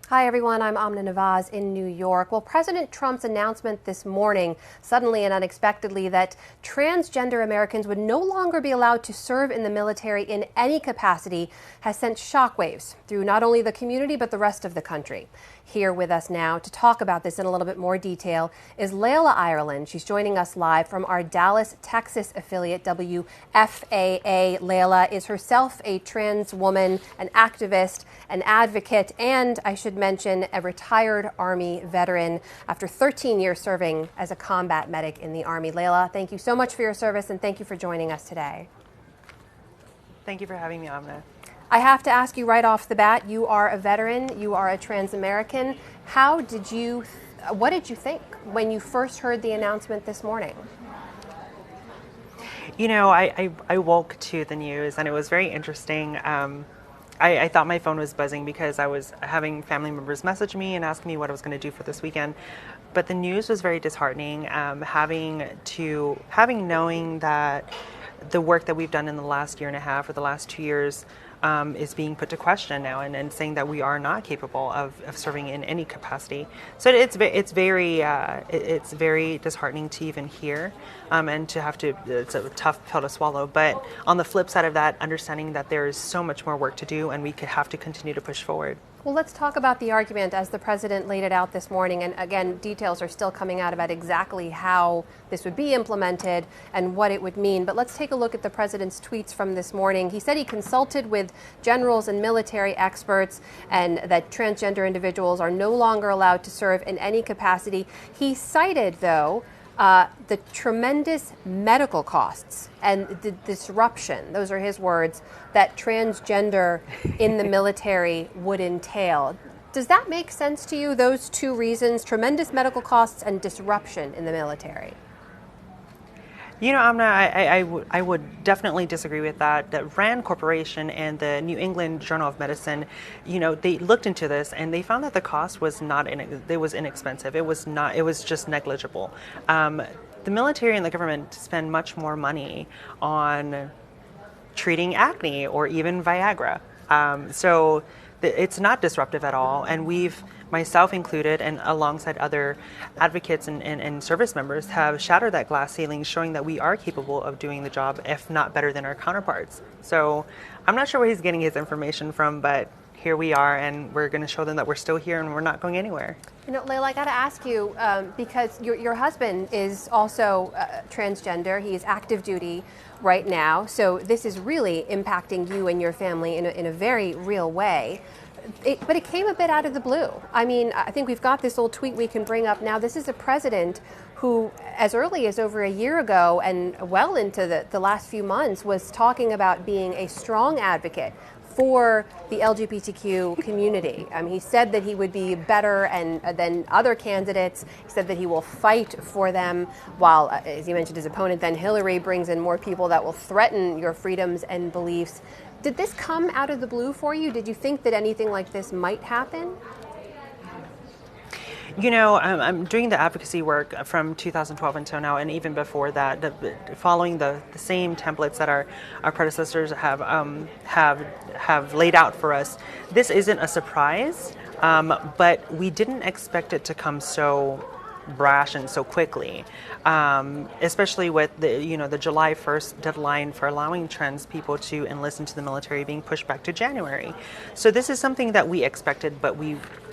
Hi everyone, I'm Amna Nawaz in New York. Well, President Trump's announcement this morning, suddenly and unexpectedly, that transgender Americans would no longer be allowed to serve in the military in any capacity has sent shockwaves through not only the community but the rest of the country. Here with us now to talk about this in a little bit more detail is Laila Ireland. She's joining us live from our Dallas, Texas affiliate, WFAA. Laila is herself a trans woman, an activist, an advocate, and I should mention a retired Army veteran after 13 years serving as a combat medic in the Army. Laila, thank you so much for your service and thank you for joining us today. Thank you for having me, Amna. I have to ask you right off the bat, you are a veteran, you are a trans American. What did you think when you first heard the announcement this morning? You know, I woke to the news and it was very interesting. I thought my phone was buzzing because I was having family members message me and ask me what I was going to do for this weekend. But the news was very disheartening, knowing that the work that we've done in the last year and a half or the last 2 years is being put to question now, and saying that we are not capable of serving in any capacity. So it's very disheartening to even hear, and to have to. It's a tough pill to swallow. But on the flip side of that, understanding that there is so much more work to do, and we could have to continue to push forward. Well, let's talk about the argument as the president laid it out this morning. And again, details are still coming out about exactly how this would be implemented and what it would mean. But let's take a look at the president's tweets from this morning. He said he consulted with generals and military experts and that transgender individuals are no longer allowed to serve in any capacity. He cited, though, the tremendous medical costs and the disruption, those are his words, that transgender in the military would entail. Does that make sense to you, those two reasons, tremendous medical costs and disruption in the military? You know, Amna, I would definitely disagree with that. The RAND Corporation and the New England Journal of Medicine, you know, they looked into this and they found that the cost was it was inexpensive. It was just negligible. The military and the government spend much more money on treating acne or even Viagra. So it's not disruptive at all. And myself included, and alongside other advocates and service members, have shattered that glass ceiling, showing that we are capable of doing the job, if not better than our counterparts. So I'm not sure where he's getting his information from, but here we are, and we're going to show them that we're still here and we're not going anywhere. You know, Laila, I got to ask you, because your husband is also transgender. He is active duty right now. So this is really impacting you and your family in a very real way. But it came a bit out of the blue. I mean, I think we've got this old tweet we can bring up now. This is a president who, as early as over a year ago and well into the last few months, was talking about being a strong advocate for the LGBTQ community. He said that he would be better than other candidates. He said that he will fight for them, while, as you mentioned, his opponent, then Hillary, brings in more people that will threaten your freedoms and beliefs. Did this come out of the blue for you? Did you think that anything like this might happen? You know, I'm doing the advocacy work from 2012 until now, and even before that, following the same templates that our predecessors have laid out for us. This isn't a surprise, but we didn't expect it to come so brash and so quickly, especially with the July 1st deadline for allowing trans people to enlist into the military being pushed back to January. So this is something that we expected, but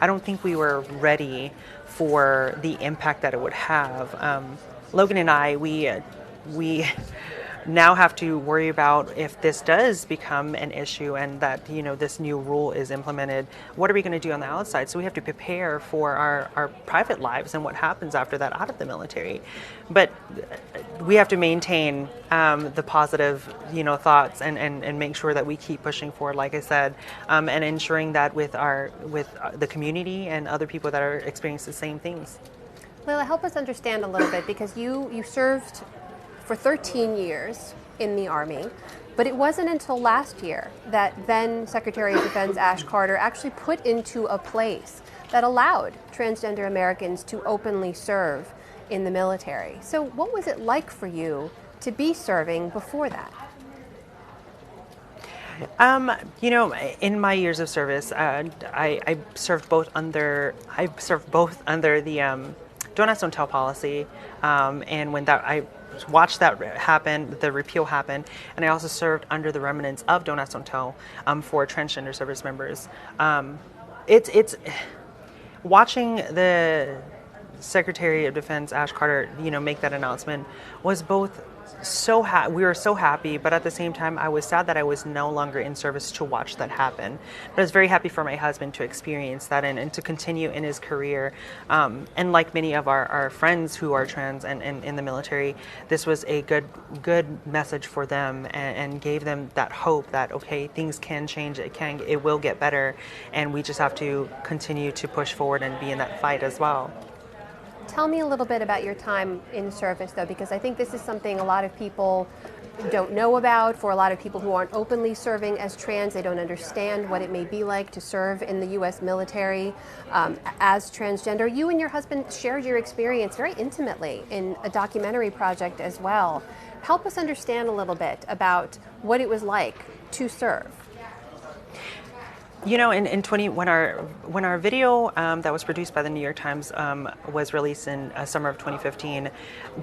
I don't think we were ready for the impact that it would have. Logan and I, we now have to worry about, if this does become an issue and that this new rule is implemented, what are we going to do on the outside? So we have to prepare for our private lives and what happens after that out of the military. But we have to maintain the positive thoughts and make sure that we keep pushing forward, like I said, and ensuring that with the community and other people that are experiencing the same things. Laila, help us understand a little bit, because you served for 13 years in the Army, but it wasn't until last year that then Secretary of Defense Ash Carter actually put into a place that allowed transgender Americans to openly serve in the military. So what was it like for you to be serving before that? You know, in my years of service, I served both under the Donuts Don't Tell policy, and when that I watched that happen, the repeal happen, and I also served under the remnants of Donuts Don't Tell for transgender service members. It's watching the Secretary of Defense Ash Carter, you know, make that announcement was both we were so happy, but at the same time, I was sad that I was no longer in service to watch that happen. But I was very happy for my husband to experience that and to continue in his career. And like many of our friends who are trans and in the military, this was a good message for them and gave them that hope that, okay, things can change, it will get better, and we just have to continue to push forward and be in that fight as well. Tell me a little bit about your time in service, though, because I think this is something a lot of people don't know about. For a lot of people who aren't openly serving as trans, they don't understand what it may be like to serve in the U.S. military as transgender. You and your husband shared your experience very intimately in a documentary project as well. Help us understand a little bit about what it was like to serve. You know, when our video that was produced by the New York Times was released in summer of 2015,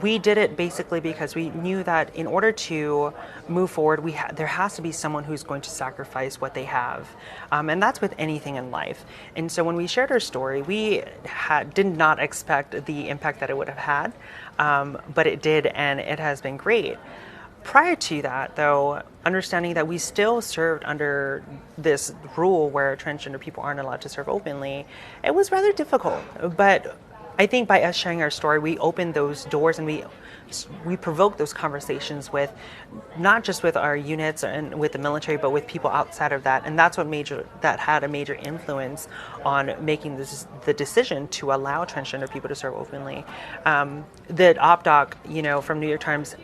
we did it basically because we knew that in order to move forward, there has to be someone who's going to sacrifice what they have, and that's with anything in life. And so when we shared our story, we did not expect the impact that it would have had, but it did, and it has been great. Prior to that, though, understanding that we still served under this rule where transgender people aren't allowed to serve openly, it was rather difficult. But I think by us sharing our story, we opened those doors and we provoked those conversations with not just with our units and with the military, but with people outside of that. And that's what had a major influence on making the decision to allow transgender people to serve openly. The op-doc, you know, from New York Times,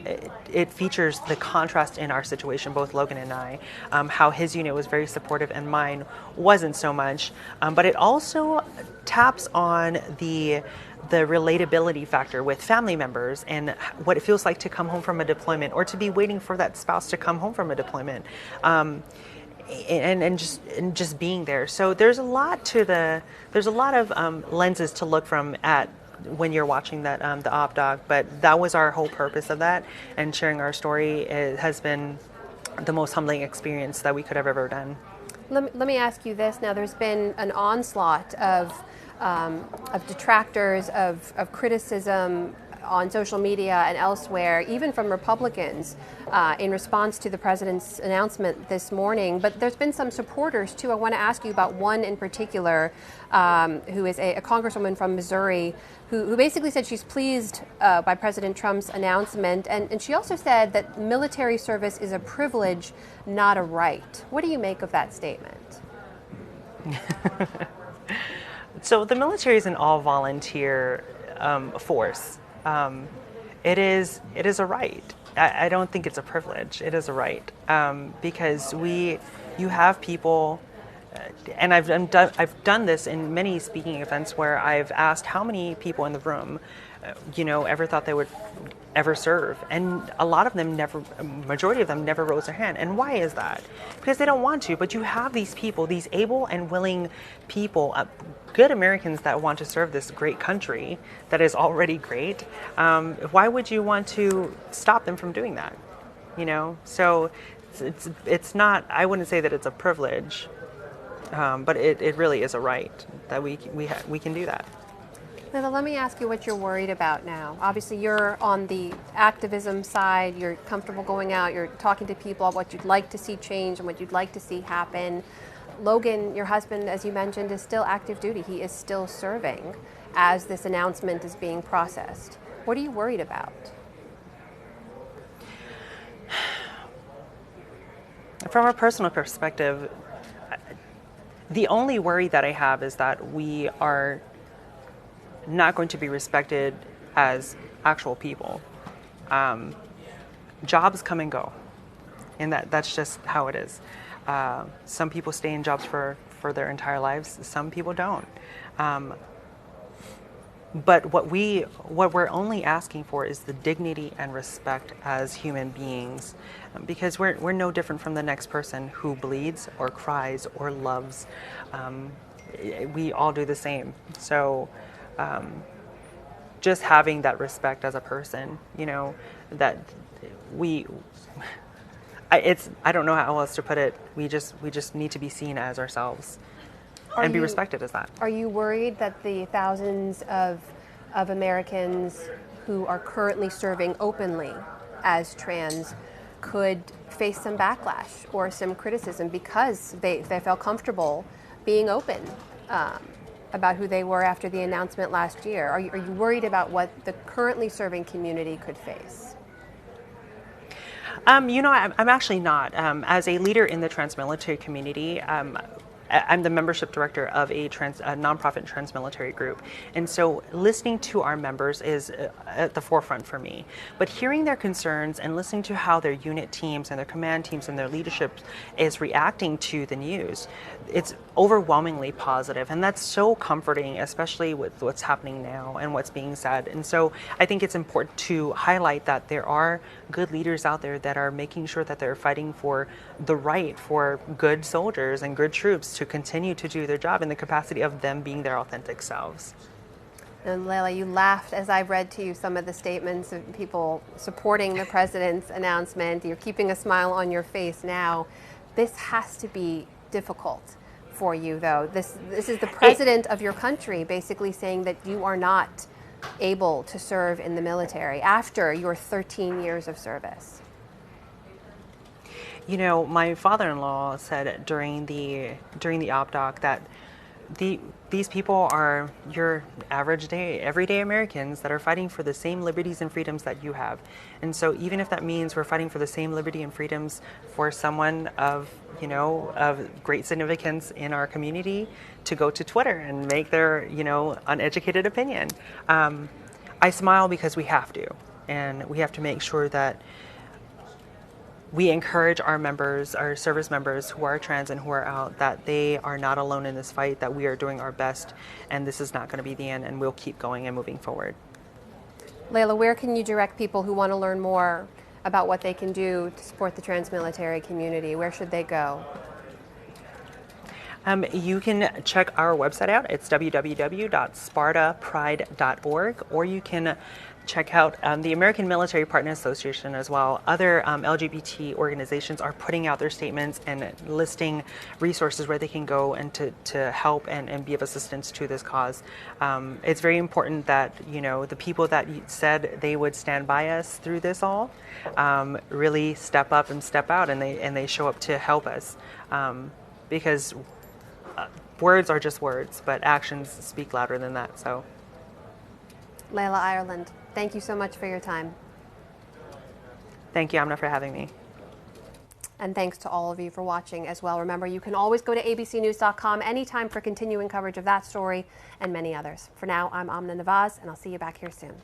it features the contrast in our situation, both Logan and I, how his unit was very supportive and mine wasn't so much. But it also taps on the relatability factor with family members and what it feels like to come home from a deployment or to be waiting for that spouse to come home from a deployment, and just being there. So there's a lot of lenses to look from at when you're watching that the op-doc, but that was our whole purpose of that, and sharing our story has been the most humbling experience that we could have ever done. Let me ask you this. Now, there's been an onslaught of detractors, of criticism on social media and elsewhere, even from Republicans, in response to the president's announcement this morning. But there's been some supporters, too. I want to ask you about one in particular, who is a congresswoman from Missouri, who basically said she's pleased by President Trump's announcement. And she also said that military service is a privilege, not a right. What do you make of that statement? So the military is an all-volunteer force. It is a right. I don't think it's a privilege. It is a right, because you have people, and I've done this in many speaking events where I've asked how many people in the room, ever thought they would ever serve, and a lot of them majority of them never rose their hand. And why is that? Because they don't want to. But you have these people, these able and willing people, good Americans that want to serve this great country that is already great. Why would you want to stop them from doing that? So it's not. I wouldn't say that it's a privilege, but it really is a right that we can do that. Laila, let me ask you what you're worried about now. Obviously, you're on the activism side. You're comfortable going out. You're talking to people about what you'd like to see change and what you'd like to see happen. Logan, your husband, as you mentioned, is still active duty. He is still serving as this announcement is being processed. What are you worried about? From a personal perspective, the only worry that I have is that we are not going to be respected as actual people. Jobs come and go, and that's just how it is. Some people stay in jobs for their entire lives. Some people don't. But what we're only asking for is the dignity and respect as human beings, because we're no different from the next person who bleeds or cries or loves. We all do the same. So just having that respect as a person, that we I don't know how else to put it. We just need to be seen as ourselves and be respected as that. Are you worried that the thousands of Americans who are currently serving openly as trans could face some backlash or some criticism because they felt comfortable being open about who they were after the announcement last year? Are you worried about what the currently serving community could face? I'm actually not. As a leader in the trans military community, I'm the membership director of a nonprofit trans military group. And so listening to our members is at the forefront for me. But hearing their concerns and listening to how their unit teams and their command teams and their leadership is reacting to the news, it's overwhelmingly positive. And that's so comforting, especially with what's happening now and what's being said. And so I think it's important to highlight that there are good leaders out there that are making sure that they're fighting for the right for good soldiers and good troops to continue to do their job in the capacity of them being their authentic selves. And Laila, you laughed as I read to you some of the statements of people supporting the president's announcement. You're keeping a smile on your face now. This has to be difficult for you, though. This is the president of your country basically saying that you are not able to serve in the military after your 13 years of service. My father-in-law said during the op-doc that these people are your everyday Americans that are fighting for the same liberties and freedoms that you have. And so even if that means we're fighting for the same liberty and freedoms for someone of great significance in our community to go to Twitter and make their, uneducated opinion, I smile because we have to. And we have to make sure that we encourage our members, our service members who are trans and who are out, that they are not alone in this fight, that we are doing our best, and this is not going to be the end, and we'll keep going and moving forward. Laila, where can you direct people who want to learn more about what they can do to support the trans military community? Where should they go? You can check our website out. It's www.spartapride.org, or you can check out the American Military Partner Association as well. Other LGBT organizations are putting out their statements and listing resources where they can go and to help and be of assistance to this cause. It's very important that, the people that said they would stand by us through this all really step up and step out, and they show up to help us, because words are just words, but actions speak louder than that. So, Laila Ireland, thank you so much for your time. Thank you, Amna, for having me. And thanks to all of you for watching as well. Remember, you can always go to abcnews.com anytime for continuing coverage of that story and many others. For now, I'm Amna Nawaz, and I'll see you back here soon.